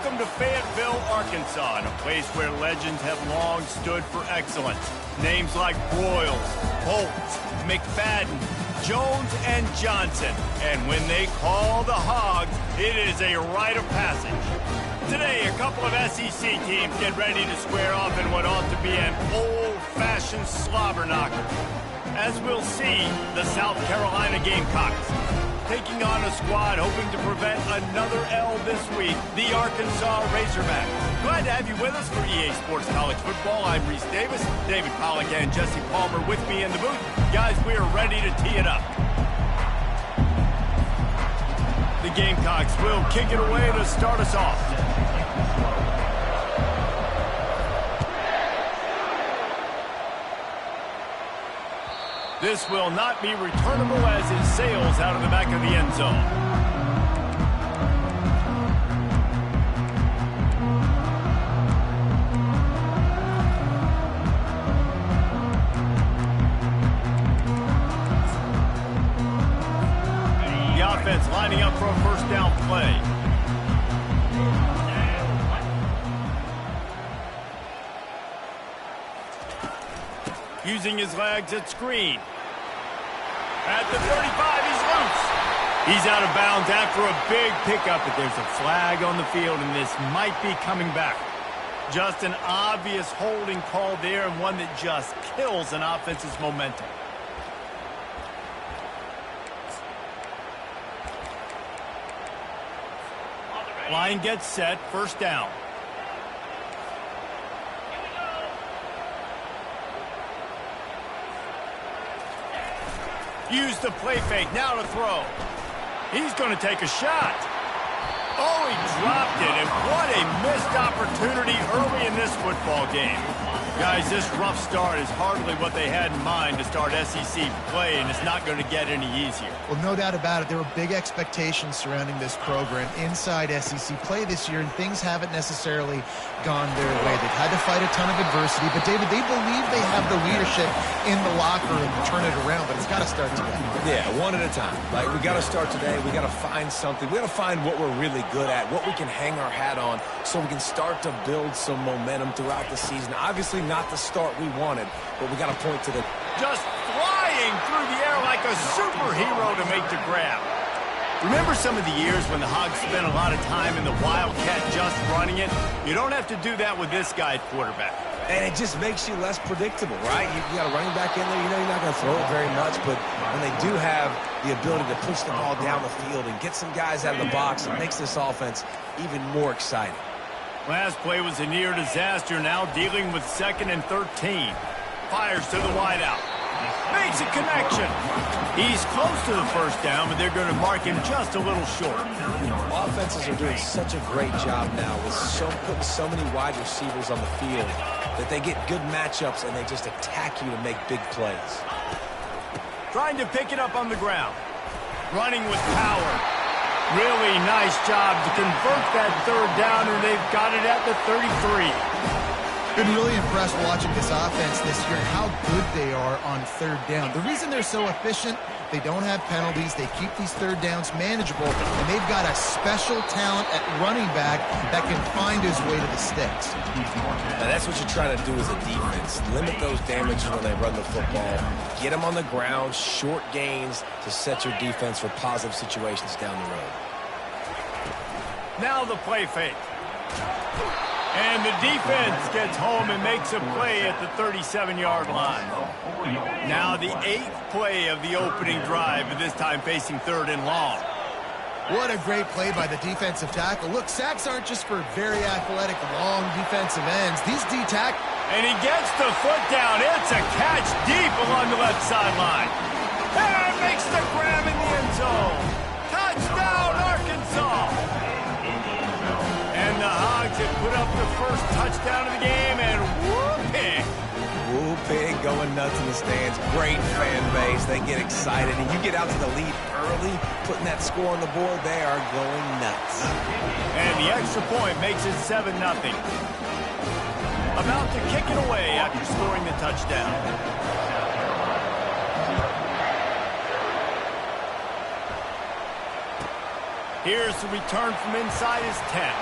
Welcome to Fayetteville, Arkansas, and a place where legends have long stood for excellence. Names like Broyles, Holtz, McFadden, Jones, and Johnson. And when they call the Hogs, it is a rite of passage. Today, a couple of SEC teams get ready to square off in what ought to be an old-fashioned slobber knocker. As we'll see, the South Carolina Gamecocks taking on a squad hoping to prevent another L this week, the Arkansas Razorbacks. Glad to have you with us for EA Sports College Football. I'm Reese Davis, David Pollack and Jesse Palmer with me in the booth. Guys, we are ready to tee it up. The Gamecocks will kick it away to start us off. This will not be returnable as it sails out of the back of the end zone. The offense lining up for a first down play. Using his legs at screen. At the 35, he's loose. He's out of bounds after a big pickup, but there's a flag on the field, and this might be coming back. Just an obvious holding call there, and one that just kills an offense's momentum. Line gets set, first down. Use the play fake, now to throw. He's going to take a shot. Oh, he dropped it, and what a missed opportunity early in this football game. Guys, this rough start is hardly what they had in mind to start SEC play, and it's not going to get any easier. Well, no doubt about it. There were big expectations surrounding this program inside SEC play this year, and things haven't necessarily gone their way. They've had to fight a ton of adversity, but, David, they believe they have the leadership in the locker room to turn it around, but it's got to start today. Yeah, one at a time. Like, we got to start today. We got to find something. We got to find what we're really good at, what we can hang our hat on so we can start to build some momentum throughout the season. Obviously not the start we wanted, but we got to point to the... Just flying through the air like a superhero to make the grab. Remember some of the years when the Hogs spent a lot of time in the Wildcat just running it? You don't have to do that with this guy at quarterback. And it just makes you less predictable, right? You got a running back in there. You know you're not going to throw it very much, but when they do have the ability to push the ball down the field and get some guys out of the box, it makes this offense even more exciting. Last play was a near disaster, now dealing with 2nd and 13. Fires to the wideout. Makes a connection. He's close to the first down, but they're going to mark him just a little short. Offenses are doing such a great job now with putting so many wide receivers on the field that they get good matchups and they just attack you to make big plays. Trying to pick it up on the ground. Running with power. Really nice job to convert that third down, and they've got it at the 33. Been really impressed watching this offense this year and how good they are on third down. The reason they're so efficient, they don't have penalties, they keep these third downs manageable, and they've got a special talent at running back that can find his way to the sticks. Now that's what you're trying to do as a defense. Limit those damages when they run the football. Get them on the ground, short gains to set your defense for positive situations down the road. Now the play fake. And the defense gets home and makes a play at the 37-yard line. Now the 8th play of the opening drive, but this time facing 3rd and long. What a great play by the defensive tackle. Look, sacks aren't just for very athletic, long defensive ends. These D-tackles... And he gets the foot down. It's a catch deep along the left sideline. And makes the grab in the end zone. Touchdown, Arkansas! And the Hogs have put up the first touchdown of the game, and whooping. Whooping, going nuts in the stands. Great fan base. They get excited, and you get out to the lead early, putting that score on the board, they are going nuts. And the extra point makes it 7-0. About to kick it away after scoring the touchdown. Here's the return from inside his 10.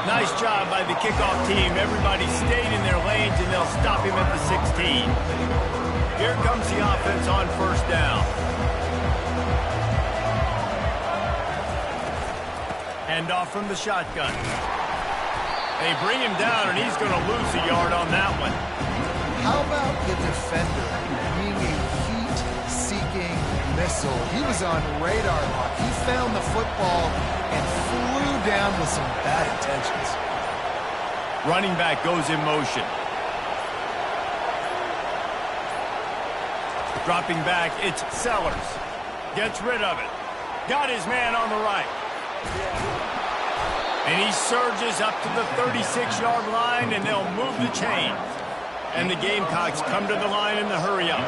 Nice job by the kickoff team. Everybody stayed in their lanes, and they'll stop him at the 16. Here comes the offense on first down. Handoff from the shotgun. They bring him down, and he's going to lose a yard on that one. How about the defender being a heat-seeking missile? He was on radar lock. He found the football and flew down with some bad intentions. Running back goes in motion. Dropping back, it's Sellers. Gets rid of it. Got his man on the right. And he surges up to the 36-yard line, and they'll move the chains. And the Gamecocks come to the line in the hurry-up.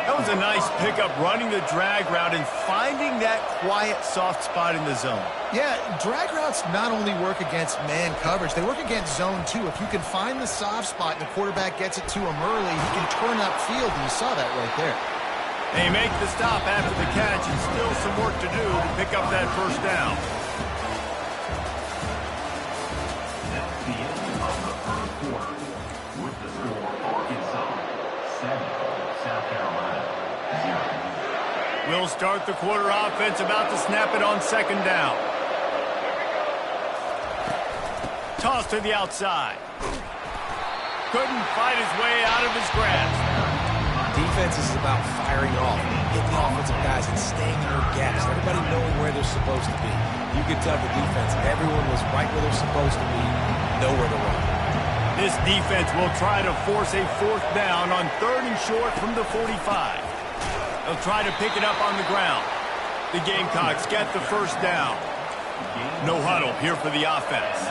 That was a nice pickup, running the drag route and finding that quiet, soft spot in the zone. Yeah, drag routes not only work against man coverage, they work against zone too. If you can find the soft spot and the quarterback gets it to him early, he can turn upfield, and you saw that right there. They make the stop after the catch, and still some work to do to pick up that first down. That's the end of the first quarter. With the score, Arkansas 7, South Carolina 0. We'll start the quarter offense, about to snap it on second down. Toss to the outside. Couldn't fight his way out of his grasp. Defense is about firing off, hitting the offensive guys, and staying in their gaps. Everybody knowing where they're supposed to be. You could tell the defense, everyone was right where they're supposed to be, nowhere to run. This defense will try to force a fourth down on third and short from the 45. They'll try to pick it up on the ground. The Gamecocks get the first down. No huddle here for the offense.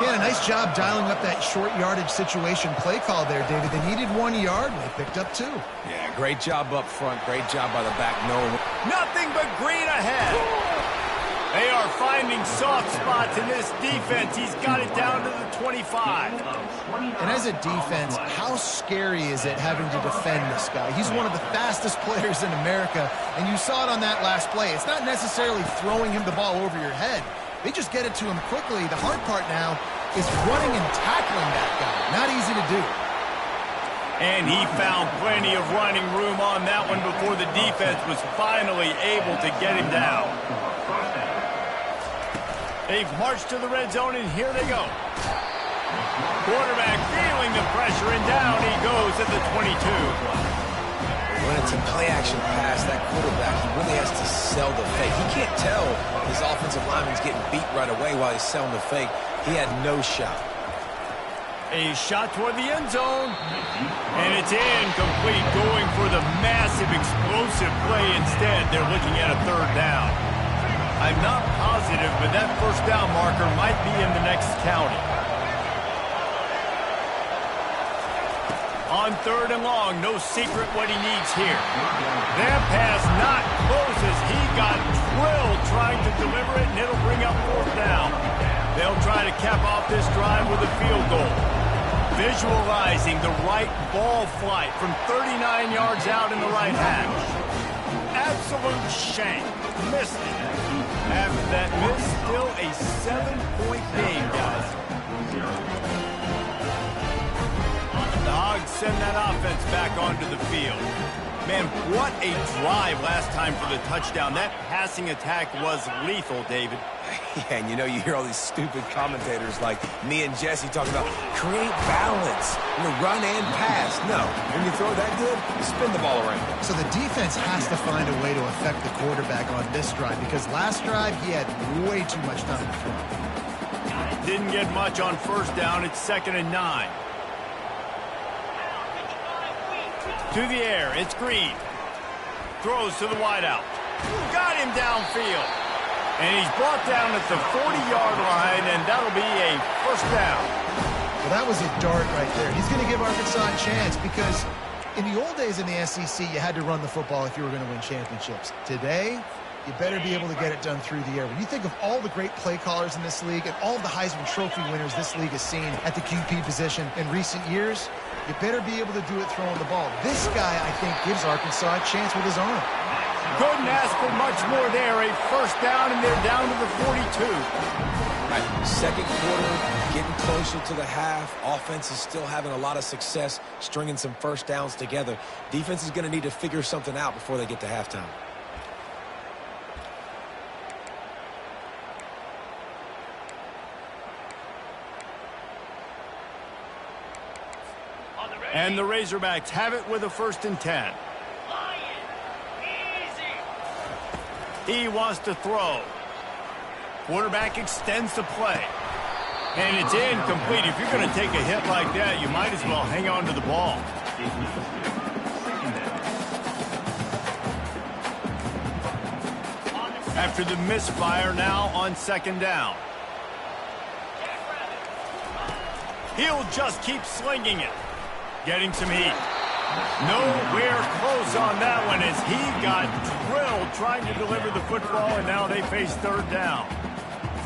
Yeah, a nice job dialing up that short yardage situation play call there, David. They needed 1 yard, and they picked up 2. Yeah, great job up front. Great job by the back. Nothing but green ahead. They are finding soft spots in this defense. He's got it down to the 25. And as a defense, how scary is it having to defend this guy? He's one of the fastest players in America, and you saw it on that last play. It's not necessarily throwing him the ball over your head. They just get it to him quickly. The hard part now is running and tackling that guy. Not easy to do. And he found plenty of running room on that one before the defense was finally able to get him down. They've marched to the red zone, and here they go. Quarterback feeling the pressure, and down he goes at the 22. When it's a play-action pass, that quarterback, he really has to sell the fake. He can't tell his offensive lineman's getting beat right away while he's selling the fake. He had no shot. A shot toward the end zone, and it's incomplete, going for the massive, explosive play instead. They're looking at a third down. I'm not positive, but that first down marker might be in the next county. On third and long, no secret what he needs here. That pass not close as he got drilled trying to deliver it, and it'll bring up fourth down. They'll try to cap off this drive with a field goal. Visualizing the right ball flight from 39 yards out in the right hash. Absolute shank. Missed it. After that miss, still a 7-point game, guys. The Hogs send that offense back onto the field. Man, what a drive last time for the touchdown. That passing attack was lethal, David. Yeah, and you know, you hear all these stupid commentators like me and Jesse talking about create balance, run and pass. No, when you throw that good, spin the ball around. So the defense has to find a way to affect the quarterback on this drive, because last drive he had way too much time to throw. Didn't get much on first down. It's 2nd and 9. To the air, it's Green. Throws to the wideout. Got him downfield. And he's brought down at the 40-yard line, and that'll be a first down. Well, that was a dart right there. He's going to give Arkansas a chance, because in the old days in the SEC, you had to run the football if you were going to win championships. Today, you better be able to get it done through the air. When you think of all the great play callers in this league and all of the Heisman Trophy winners this league has seen at the QB position in recent years, you better be able to do it throwing the ball. This guy, I think, gives Arkansas a chance with his arm. Couldn't ask for much more there. A first down, and they're down to the 42. Right, second quarter, getting closer to the half. Offense is still having a lot of success stringing some first downs together. Defense is going to need to figure something out before they get to halftime. And the Razorbacks have it with a 1st and 10. He wants to throw. Quarterback extends the play. And it's incomplete. If you're going to take a hit like that, you might as well hang on to the ball. After the misfire, now on 2nd down. He'll just keep slinging it. Getting some heat. Nowhere close on that one as he got drilled trying to deliver the football, and now they face 3rd down.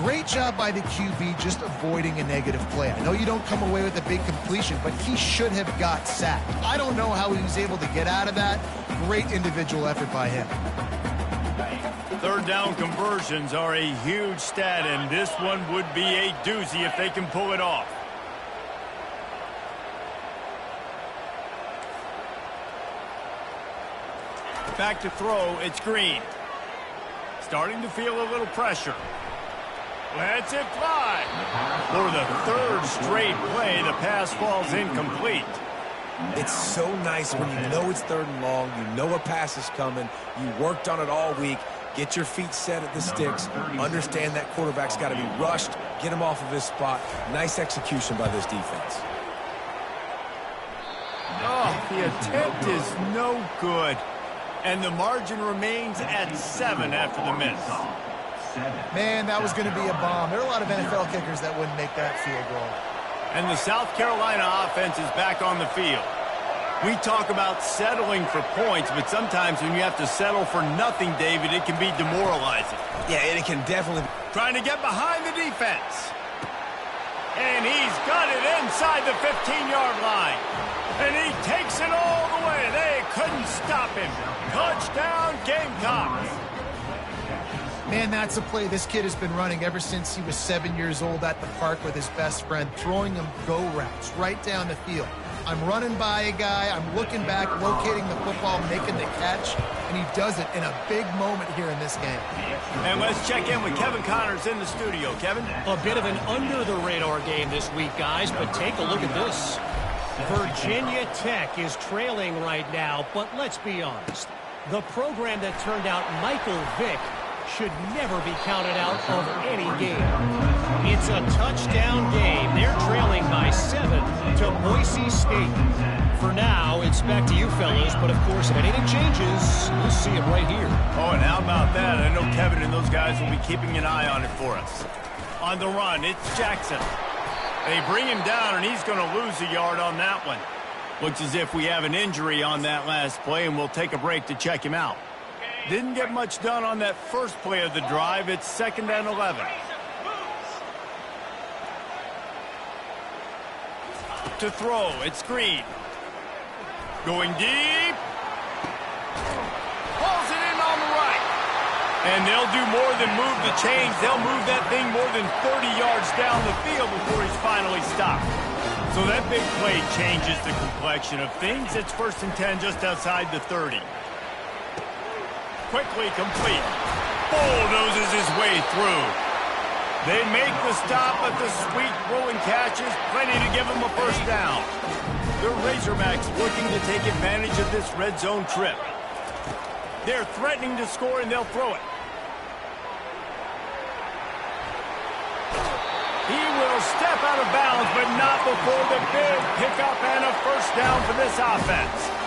Great job by the QB just avoiding a negative play. I know you don't come away with a big completion, but he should have got sacked. I don't know how he was able to get out of that. Great individual effort by him. 3rd down conversions are a huge stat, and this one would be a doozy if they can pull it off. Back to throw, it's Green. Starting to feel a little pressure. Lets it fly. For the 3rd straight play, the pass falls incomplete. It's so nice when you know it's 3rd and long, you know a pass is coming, you worked on it all week, get your feet set at the sticks, understand that quarterback's got to be rushed, get him off of his spot. Nice execution by this defense. Oh, the attempt is no good. And the margin remains at 7 after the miss. Man, that was going to be a bomb. There are a lot of NFL kickers that wouldn't make that field goal. And the South Carolina offense is back on the field. We talk about settling for points, but sometimes when you have to settle for nothing, David, it can be demoralizing. Yeah, and it can definitely... Trying to get behind the defense. And he's got it inside the 15-yard line. And he takes it all the way. They couldn't stop him. Touchdown, Gamecocks. Man, that's a play this kid has been running ever since he was 7 years old at the park with his best friend, throwing him go routes right down the field. I'm running by a guy, I'm looking back, locating the football, making the catch, and he does it in a big moment here in this game. And let's check in with Kevin Connors in the studio. Kevin? A bit of an under-the-radar game this week, guys, but take a look at this. Virginia Tech is trailing right now, but let's be honest. The program that turned out Michael Vick should never be counted out of any game. It's a touchdown game. They're trailing by 7 to Boise State. For now, it's back to you fellas, but of course, if anything changes, you'll see it right here. Oh, and how about that? I know Kevin and those guys will be keeping an eye on it for us. On the run, it's Jackson. They bring him down, and he's going to lose a yard on that one. Looks as if we have an injury on that last play, and we'll take a break to check him out. Didn't get much done on that first play of the drive. It's 2nd and 11. To throw, it's Green. Going deep. Pulls it in on the right. And they'll do more than move the chains. They'll move that thing more than 30 yards down the field before he's finally stopped. So that big play changes the complexion of things. It's 1st and 10 just outside the 30. Quickly complete. Bulldozes his way through. They make the stop, but the sweet rolling catch is plenty to give them a 1st down. The Razorbacks looking to take advantage of this red zone trip. They're threatening to score, and they'll throw it. He will step out of bounds, but not before the big pickup and a 1st down for this offense.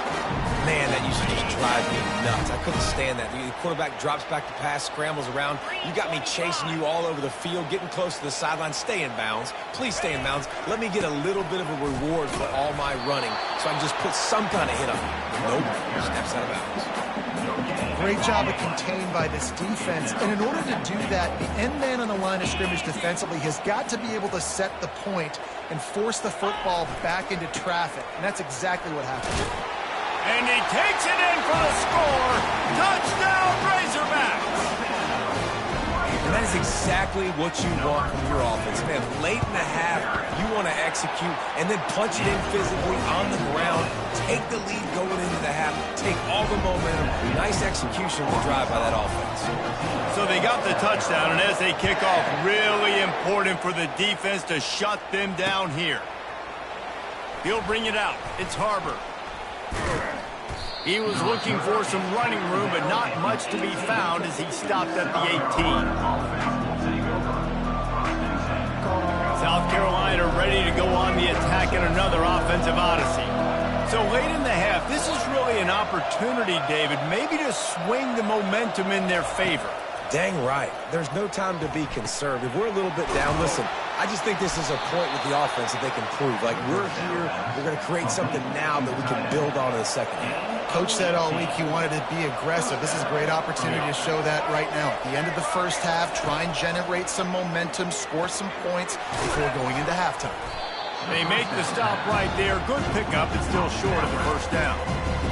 Man, that used to just drive me nuts. I couldn't stand that. The quarterback drops back to pass, scrambles around. You got me chasing you all over the field, getting close to the sideline. Stay in bounds. Please stay in bounds. Let me get a little bit of a reward for all my running so I can just put some kind of hit on him. Nope. Steps out of bounds. Great job of contained by this defense. And in order to do that, the end man on the line of scrimmage defensively has got to be able to set the point and force the football back into traffic. And that's exactly what happened. And he takes it in for the score. Touchdown, Razorbacks. And that is is exactly what you want from your offense. Man, late in the half, you want to execute and then punch it in physically on the ground, take the lead going into the half, take all the momentum. Nice execution of the drive by that offense. So they got the touchdown, and as they kick off, really important for the defense to shut them down here. He'll bring it out. It's Harbor. He was looking for some running room, but not much to be found as he stopped at the 18. South Carolina ready to go on the attack in another offensive odyssey. So late in the half, this is really an opportunity, David, maybe to swing the momentum in their favor. Dang right. There's no time to be concerned. If we're a little bit down, listen, I just think this is a point with the offense that they can prove. Like, we're here, we're going to create something now that we can build on in the second half. Coach said all week he wanted to be aggressive. This is a great opportunity to show that right now. At the end of the first half, try and generate some momentum, score some points before going into halftime. They make the stop right there. Good pickup, but still short of the first down.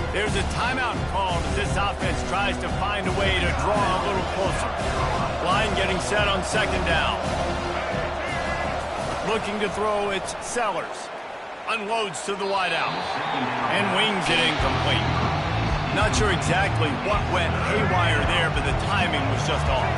There's a timeout called as this offense tries to find a way to draw a little closer. Line getting set on second down. Looking to throw, it's Sellers. Unloads to the wideout. And wings it incomplete. Not sure exactly what went haywire there, but the timing was just off.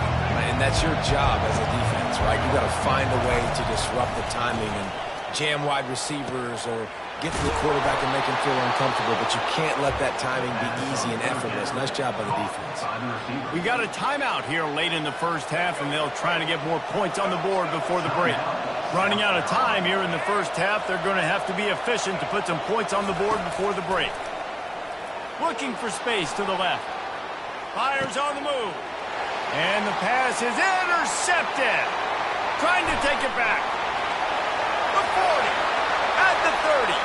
And that's your job as a defense, right? You got to find a way to disrupt the timing and jam wide receivers or get to the quarterback and make him feel uncomfortable, but you can't let that timing be easy and effortless. Nice job by the defense. We got a timeout here late in the first half, and they'll try to get more points on the board before the break. Running out of time here in the first half, they're going to have to be efficient to put some points on the board before the break. Looking for space to the left. Fires on the move. And the pass is intercepted. Trying to take it back. The 40. At the 30.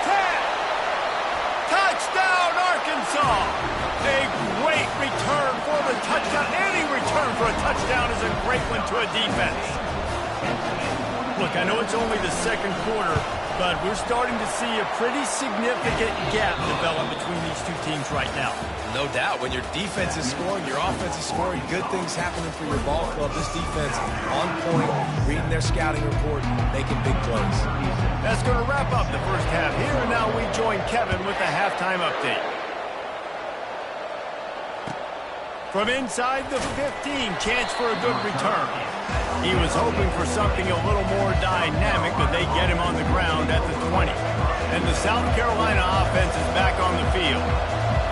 10. Touchdown, Arkansas. A great return for the touchdown. Any return for a touchdown is a great one to a defense. Look, I know it's only the second quarter, but we're starting to see a pretty significant gap develop between these two teams right now. No doubt. When your defense is scoring, your offense is scoring, good things happening for your ball club. This defense on point, reading their scouting report, making big plays. That's going to wrap up the first half here, and now we join Kevin with the halftime update. From inside the 15, chance for a good return. He was hoping for something a little more dynamic, but they get him on the ground at the 20. And the South Carolina offense is back on the field.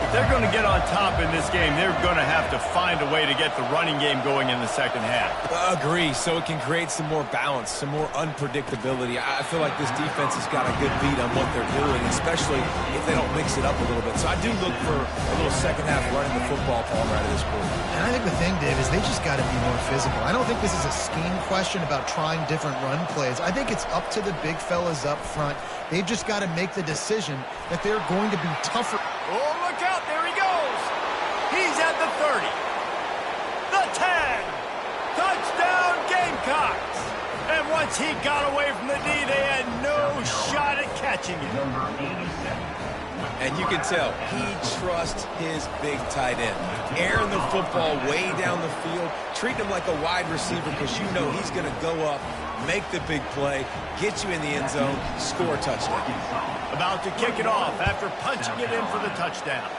If they're going to get on top in this game, they're going to have to find a way to get the running game going in the second half. Agree, so it can create some more balance, some more unpredictability. I feel like this defense has got a good beat on what they're doing, especially if they don't mix it up a little bit. So I do look for a little second half running the football Palmer out of this quarter. And I think the thing, Dave, is they just got to be more physical. I don't think this is a scheme question about trying different run plays. I think it's up to the big fellas up front. They've just got to make the decision that they're going to be tougher. Oh, look out. There he goes. He's at the 30. The 10. Touchdown, Gamecocks. And once he got away from the D, they had no shot at catching him. And you can tell he trusts his big tight end. Airing the football way down the field, treating him like a wide receiver because you know he's going to go up, make the big play, get you in the end zone, score a touchdown. About to kick it off after punching it in for the touchdown.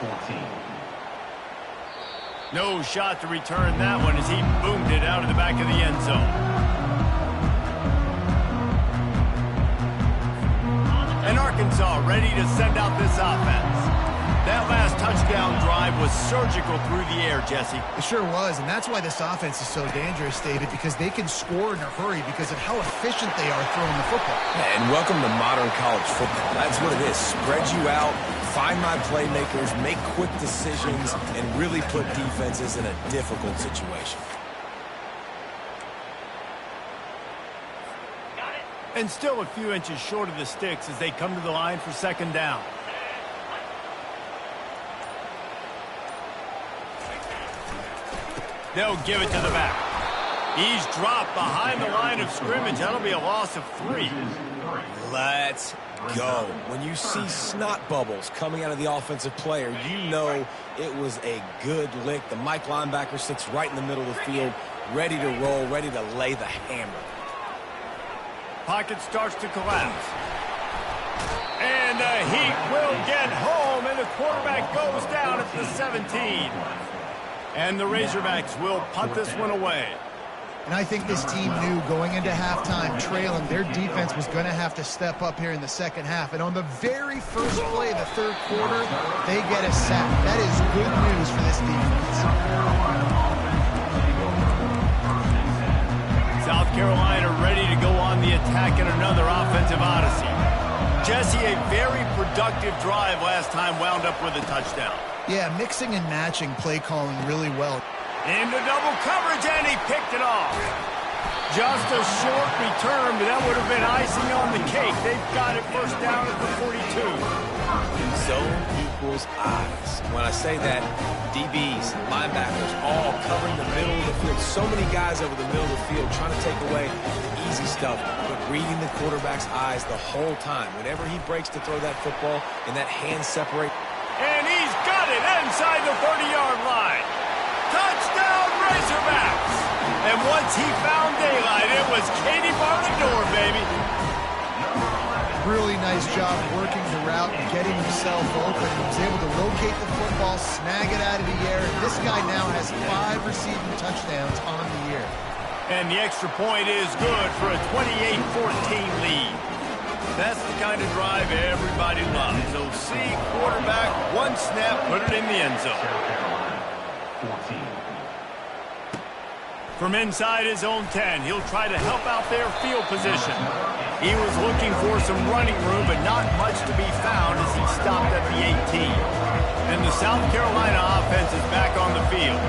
No shot to return that one as he boomed it out of the back of the end zone. And Arkansas ready to send out this offense. That last touchdown drive was surgical through the air, Jesse. It sure was, and that's why this offense is so dangerous, David, because they can score in a hurry because of how efficient they are throwing the football. And welcome to modern college football. That's what it is. Spread you out, find my playmakers, make quick decisions, and really put defenses in a difficult situation. And still a few inches short of the sticks as they come to the line for second down. They'll give it to the back. He's dropped behind the line of scrimmage. That'll be a loss of 3. Let's go. When you see snot bubbles coming out of the offensive player, you know it was a good lick. The Mike linebacker sits right in the middle of the field, ready to roll, ready to lay the hammer. Pocket starts to collapse. And the Heat will get home, and the quarterback goes down at the 17. And the Razorbacks will punt this one away. And I think this team knew going into halftime trailing, their defense was going to have to step up here in the second half. And on the very first play of the third quarter, they get a sack. That is good news for this defense. South Carolina ready to go on the attack in another offensive odyssey. Jesse, a very productive drive last time wound up with a touchdown. Yeah, mixing and matching play calling really well. Into double coverage, and he picked it off. Just a short return, but that would have been icing on the cake. They've got it first down at the 42. Zone equals eyes. When I say that, DBs, linebackers, all covering the middle of the field. So many guys over the middle of the field trying to take away the easy stuff, but reading the quarterback's eyes the whole time. Whenever he breaks to throw that football and that hand separate. And he's got it inside the 30-yard line. Touchdown, Razorbacks! And once he found daylight, it was Katie bar the door, baby. Really nice job working the route and getting himself open. He was able to locate the football, snag it out of the air. And this guy now has 5 receiving touchdowns on the year. And the extra point is good for a 28-14 lead. That's the kind of drive everybody loves. So see quarterback, one snap, put it in the end zone. 14. From inside his own 10, he'll try to help out their field position. He was looking for some running room, but not much to be found as he stopped at the 18. And the South Carolina offense is back on the field.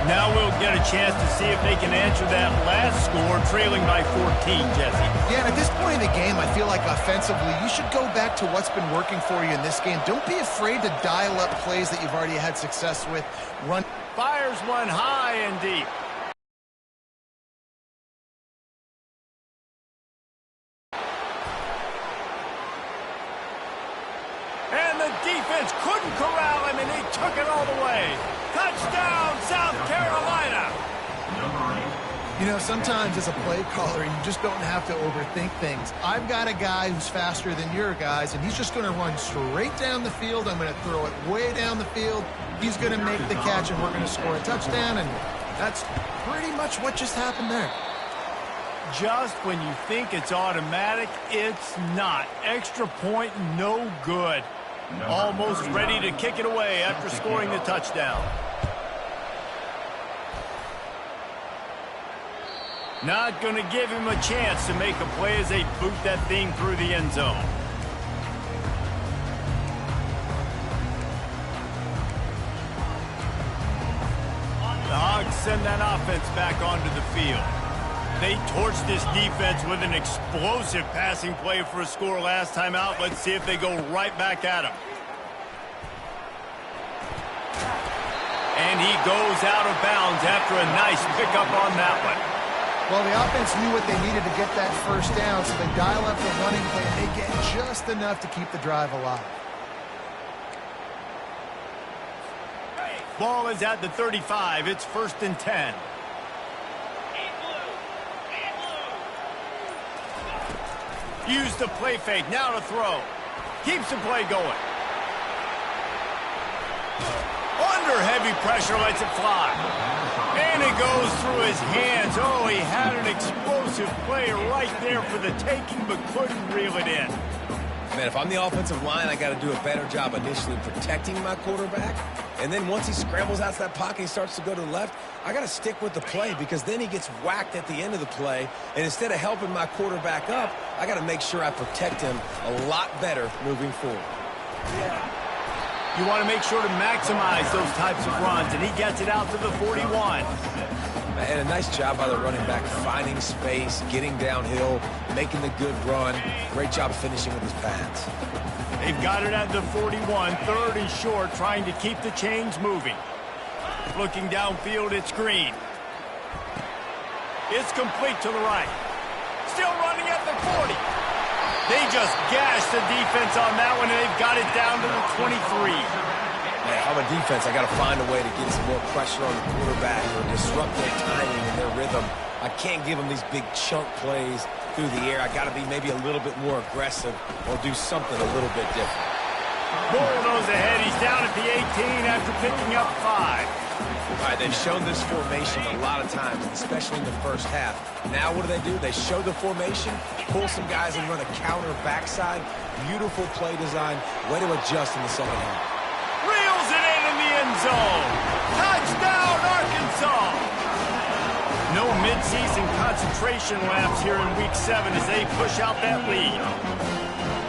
Now we'll get a chance to see if they can answer that last score, trailing by 14, Jesse. Yeah, and at this point in the game, I feel like offensively, you should go back to what's been working for you in this game. Don't be afraid to dial up plays that you've already had success with. Run. Fires one high and deep. And the defense couldn't corral him, and he took it all the way. Touchdown, South Carolina! You know, sometimes as a play caller, you just don't have to overthink things. I've got a guy who's faster than your guys, and he's just going to run straight down the field. I'm going to throw it way down the field. He's going to make the catch, and we're going to score a touchdown, and that's pretty much what just happened there. Just when you think it's automatic, it's not. Extra point, no good. Almost ready to kick it away after scoring the touchdown. Not going to give him a chance to make a play as they boot that thing through the end zone. The Hogs send that offense back onto the field. They torched this defense with an explosive passing play for a score last time out. Let's see if they go right back at him. And he goes out of bounds after a nice pickup on that one. Well, the offense knew what they needed to get that first down, so they dial up the running play, and they get just enough to keep the drive alive. Ball is at the 35. It's 1st and 10. Use the play fake. Now to throw. Keeps the play going. Under heavy pressure, lets it fly. And it goes through his hands. Oh, he had an explosive play right there for the taking, but couldn't reel it in. Man, if I'm the offensive line, I got to do a better job initially protecting my quarterback. And then once he scrambles out to that pocket, he starts to go to the left, I got to stick with the play because then he gets whacked at the end of the play. And instead of helping my quarterback up, I got to make sure I protect him a lot better moving forward. You want to make sure to maximize those types of runs, and he gets it out to the 41. And a nice job by the running back, finding space, getting downhill, making the good run. Great job finishing with his pads. They've got it at the 41, 3rd and short, trying to keep the chains moving. Looking downfield, it's Green. It's complete to the right. Still running at the 40. They just gashed the defense on that one, and they've got it down to the 23. Man, if I'm a defense, I got to find a way to get some more pressure on the quarterback or disrupt their timing and their rhythm. I can't give them these big chunk plays through the air. I got to be maybe a little bit more aggressive or do something a little bit different. Bull knows ahead. He's down at the 18 after picking up 5. All right, they've shown this formation a lot of times, especially in the first half. Now what do? They show the formation, pull some guys and run a counter backside. Beautiful play design. Way to adjust in the second half. Reels it in the end zone. Touchdown, Arkansas. No midseason concentration laps here in Week 7 as they push out that lead.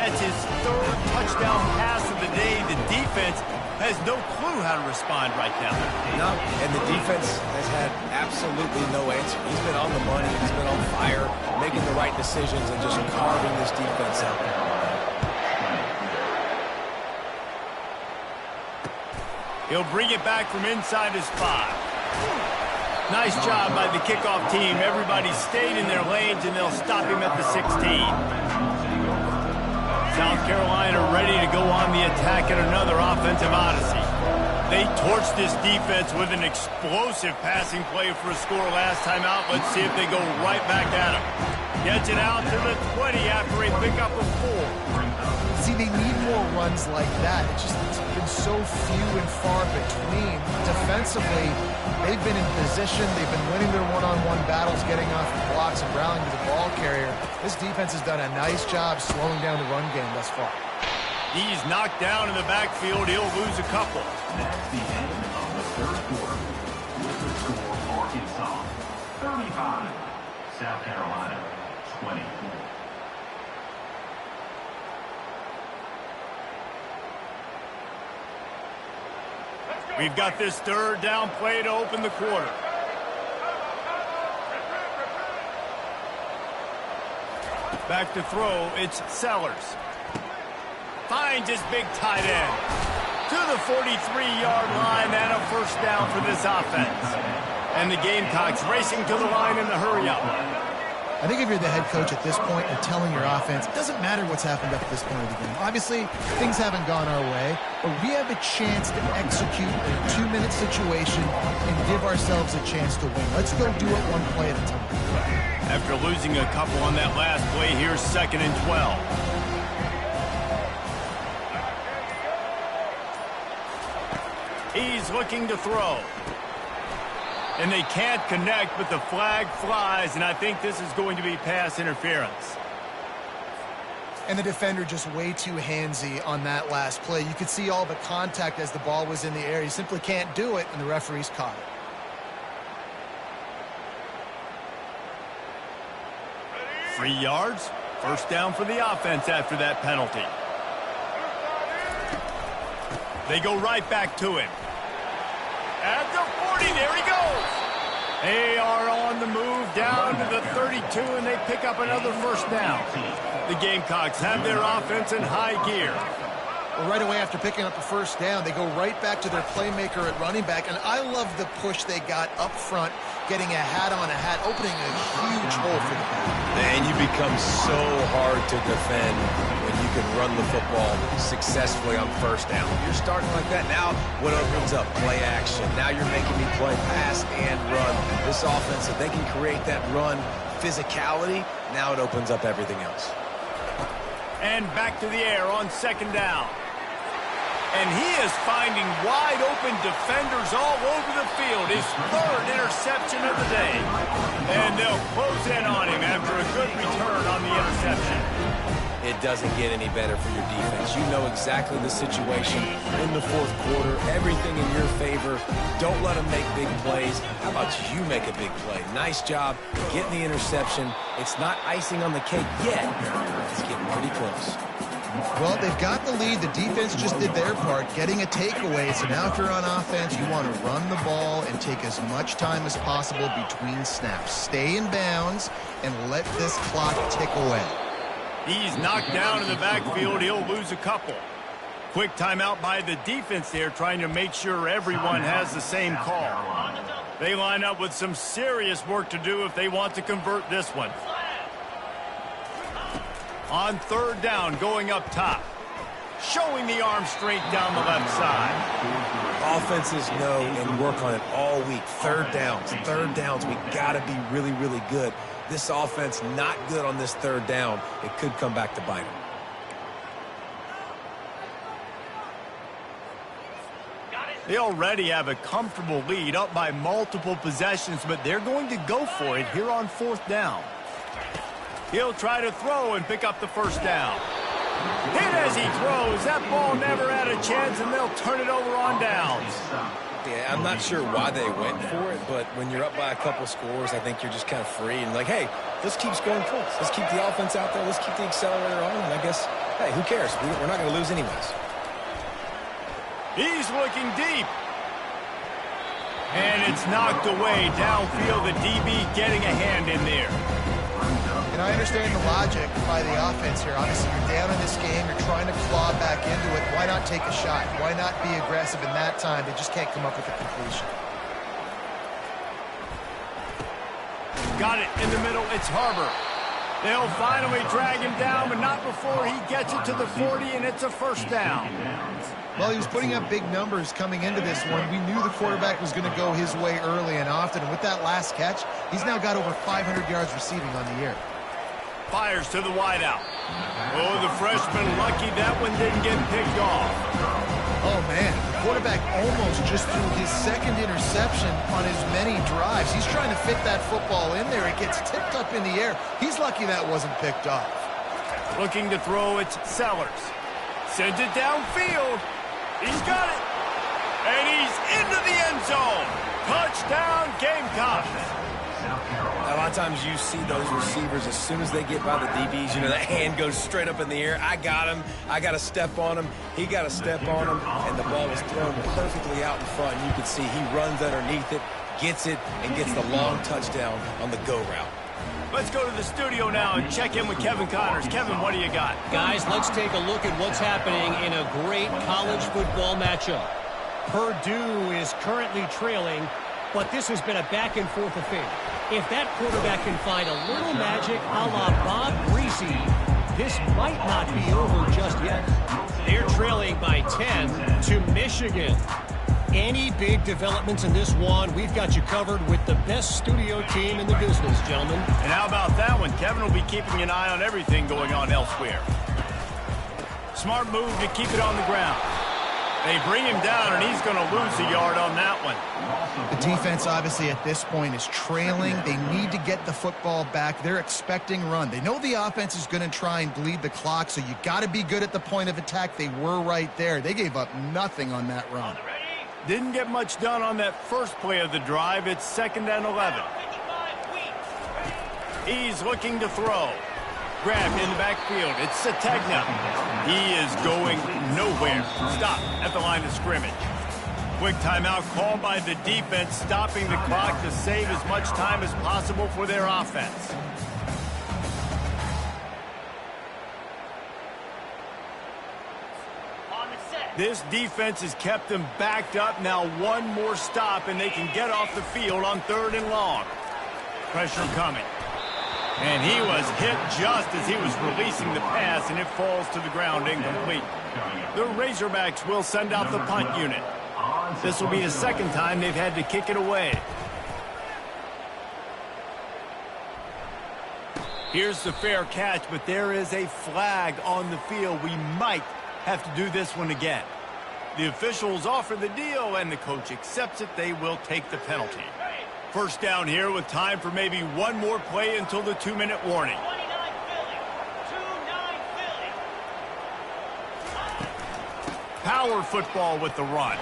That's his 3rd touchdown pass of the day. The defense has no clue how to respond right now. No, and the defense has had absolutely no answer. He's been on the money. He's been on fire, making the right decisions and just carving this defense out. He'll bring it back from inside his 5. Nice job by the kickoff team. Everybody stayed in their lanes, and they'll stop him at the 16. South Carolina ready to go on the attack at another offensive odyssey. They torched this defense with an explosive passing play for a score last time out. Let's see if they go right back at him. Gets it out to the 20 after a pickup of 4. See, they need more runs like that. It's been so few and far between. Defensively, they've been in position. They've been winning their one-on-one battles, getting off the blocks and rallying to the ball carrier. This defense has done a nice job slowing down the run game thus far. He's knocked down in the backfield. He'll lose a couple. That's the end of the third quarter. With the score, Arkansas 35, South Carolina 24. We've got this 3rd down play to open the quarter. Back to throw, it's Sellers. Finds his big tight end. To the 43-yard line and a 1st down for this offense. And the Gamecocks racing to the line in the hurry-up. I think if you're the head coach at this point, you're telling your offense, it doesn't matter what's happened up to this point of the game. Obviously, things haven't gone our way, but we have a chance to execute a 2-minute situation and give ourselves a chance to win. Let's go do it one play at a time. After losing a couple on that last play, here's 2nd and 12. He's looking to throw. And they can't connect, but the flag flies, and I think this is going to be pass interference. And the defender just way too handsy on that last play. You could see all the contact as the ball was in the air. He simply can't do it, and the referee's caught it. Ready? 3 yards. 1st down for the offense after that penalty. They go right back to him. At the 40, there he goes. They are on the move down to the 32, and they pick up another 1st down. The Gamecocks have their offense in high gear. Well, right away after picking up the 1st down, they go right back to their playmaker at running back, and I love the push they got up front, getting a hat on a hat, opening a huge hole for the back. And you become so hard to defend when you can run the football successfully on 1st down. You're starting like that. Now what opens up? Play action. Now you're making me play pass and run. This offense, if they can create that run physicality, now it opens up everything else. And back to the air on 2nd down. And he is finding wide-open defenders all over the field. His 3rd interception of the day. And they'll close in on him after a good return on the interception. It doesn't get any better for your defense. You know exactly the situation in the 4th quarter. Everything in your favor. Don't let them make big plays. How about you make a big play? Nice job getting the interception. It's not icing on the cake yet. It's getting pretty close. Well, they've got the lead. The defense just did their part, getting a takeaway. So now if you're on offense, you want to run the ball and take as much time as possible between snaps. Stay in bounds and let this clock tick away. He's knocked down in the backfield. He'll lose a couple. Quick timeout by the defense there, trying to make sure everyone has the same call. They line up with some serious work to do if they want to convert this one. On 3rd down, going up top. showing the arm strength down the left side. Offenses know and work on it all week. Third downs. We got to be really, really good. This offense not good on this third down. It could come back to bite them. They already have a comfortable lead, up by multiple possessions, but they're going to go for it here on 4th down. He'll try to throw and pick up the first down. Hit as he throws. That ball never had a chance, and they'll turn it over on downs. Yeah, I'm not sure why they went for it, but when you're up by a couple scores, I think you're just kind of free and like, hey, let's keep scoring points. Let's keep the offense out there. Let's keep the accelerator on, and I guess, hey, who cares? We're not going to lose anyways. He's looking deep. And it's knocked away downfield. The DB getting a hand in there. And I understand the logic by the offense here. Obviously, you're down in this game. You're trying to claw back into it. Why not take a shot? Why not be aggressive in that time? They just can't come up with a completion. Got it in the middle. It's Harbor. They'll finally drag him down, but not before he gets it to the 40, and it's a first down. Well, he was putting up big numbers coming into this one. We knew the quarterback was going to go his way early and often. And with that last catch, he's now got over 500 yards receiving on the year. Fires to the wideout. Oh, the freshman lucky that one didn't get picked off. Oh, man. The quarterback almost just threw his second interception on as many drives. He's trying to fit that football in there. It gets tipped up in the air. He's lucky that wasn't picked off. Looking to throw, it's Sellers. Sends it downfield. He's got it. And he's into the end zone. Touchdown, Gamecocks. A lot of times you see those receivers, as soon as they get by the DBs, you know, that hand goes straight up in the air. I got him. I got to step on him. He got to step on him. And the ball was thrown perfectly out in front. And you can see he runs underneath it, gets it, and gets the long touchdown on the go route. Let's go to the studio now and check in with Kevin Connors. Kevin, what do you got? Guys, let's take a look at what's happening in a great college football matchup. Purdue is currently trailing, but this has been a back-and-forth affair. If that quarterback can find a little magic a la Bob Greasy, this might not be over just yet. They're trailing by 10 to Michigan. Any big developments in this one, we've got you covered with the best studio team in the business, gentlemen. And how about that one? Kevin will be keeping an eye on everything going on elsewhere. Smart move to keep it on the ground. They bring him down, and he's going to lose a yard on that one. The defense, obviously, at this point is trailing. They need to get the football back. They're expecting run. They know the offense is going to try and bleed the clock, so you got to be good at the point of attack. They were right there. They gave up nothing on that run. Didn't get much done on that first play of the drive. It's 2nd and 11. He's looking to throw. Grabbed in the backfield. It's Sategna. He is going nowhere. Stop at the line of scrimmage. Quick timeout called by the defense, stopping the clock to save as much time as possible for their offense. This defense has kept them backed up. Now one more stop, and they can get off the field on 3rd and long. Pressure coming. And he was hit just as he was releasing the pass, and it falls to the ground incomplete. The Razorbacks will send out the punt unit. This will be the 2nd time they've had to kick it away. Here's the fair catch, but there is a flag on the field. We might have to do this one again. The officials offer the deal, and the coach accepts it. They will take the penalty. First down here with time for maybe one more play until the 2-minute warning. Power football with the run.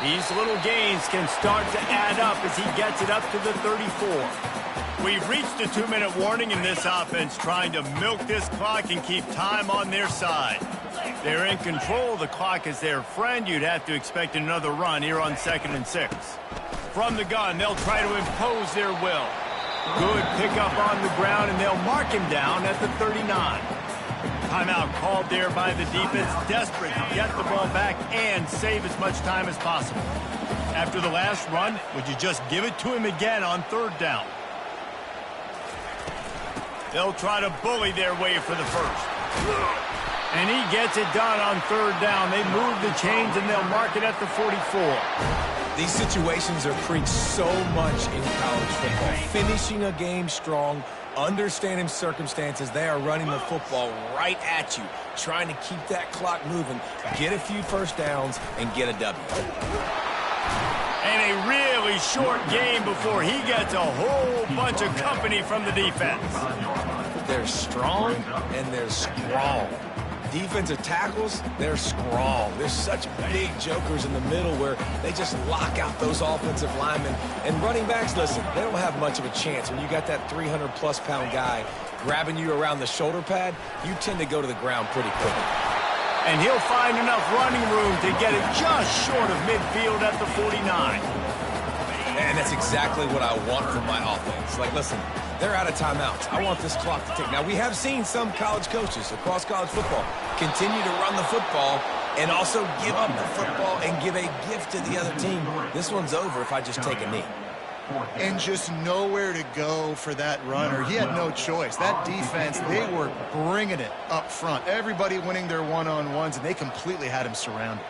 These little gains can start to add up as he gets it up to the 34. We've reached the 2-minute warning in this offense, trying to milk this clock and keep time on their side. They're in control. The clock is their friend. You'd have to expect another run here on 2nd and 6. From the gun, they'll try to impose their will. Good pickup on the ground, and they'll mark him down at the 39. Timeout called there by the defense, desperate to get the ball back and save as much time as possible. After the last run, would you just give it to him again on 3rd down? They'll try to bully their way for the first. And he gets it done on third down. They move the chains, and they'll mark it at the 44. These situations are preached so much in college football. Finishing a game strong, understanding circumstances. They are running the football right at you, trying to keep that clock moving, get a few first downs, and get a W. And a really short game before he gets a whole bunch of company from the defense. They're strong, and they're strong. Defensive tackles, they're strong. There's such big jokers in the middle where they just lock out those offensive linemen. And running backs, listen, they don't have much of a chance. When you got that 300-plus pound guy grabbing you around the shoulder pad, you tend to go to the ground pretty quickly. And he'll find enough running room to get it just short of midfield at the 49. And that's exactly what I want from my offense. Like, listen, they're out of timeouts. I want this clock to tick. Now, we have seen some college coaches across college football continue to run the football and also give up the football and give a gift to the other team. This one's over if I just take a knee. And just nowhere to go for that runner. He had no choice. That defense, they were bringing it up front. Everybody winning their one-on-ones, and they completely had him surrounded.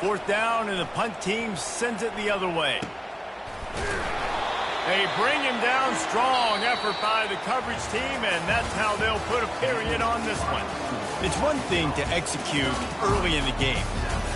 Fourth down, and the punt team sends it the other way. They bring him down. Strong effort by the coverage team, and that's how they'll put a period on this one. It's one thing to execute early in the game.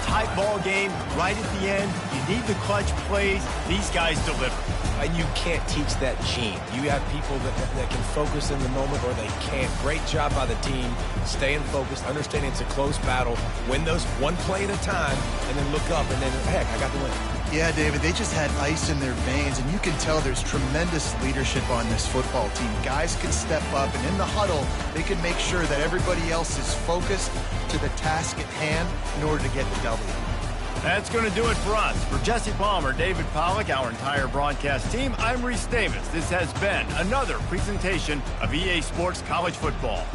Tight ball game, right at the end. You need the clutch plays. These guys deliver. And you can't teach that gene. You have people that can focus in the moment or they can't. Great job by the team, staying focused, understanding it's a close battle, win those one play at a time, and then look up and then, heck, I got the win. Yeah, David, they just had ice in their veins, and you can tell there's tremendous leadership on this football team. Guys can step up, and in the huddle, they can make sure that everybody else is focused to the task at hand in order to get the W. That's going to do it for us. For Jesse Palmer, David Pollack, our entire broadcast team, I'm Reese Davis. This has been another presentation of EA Sports College Football.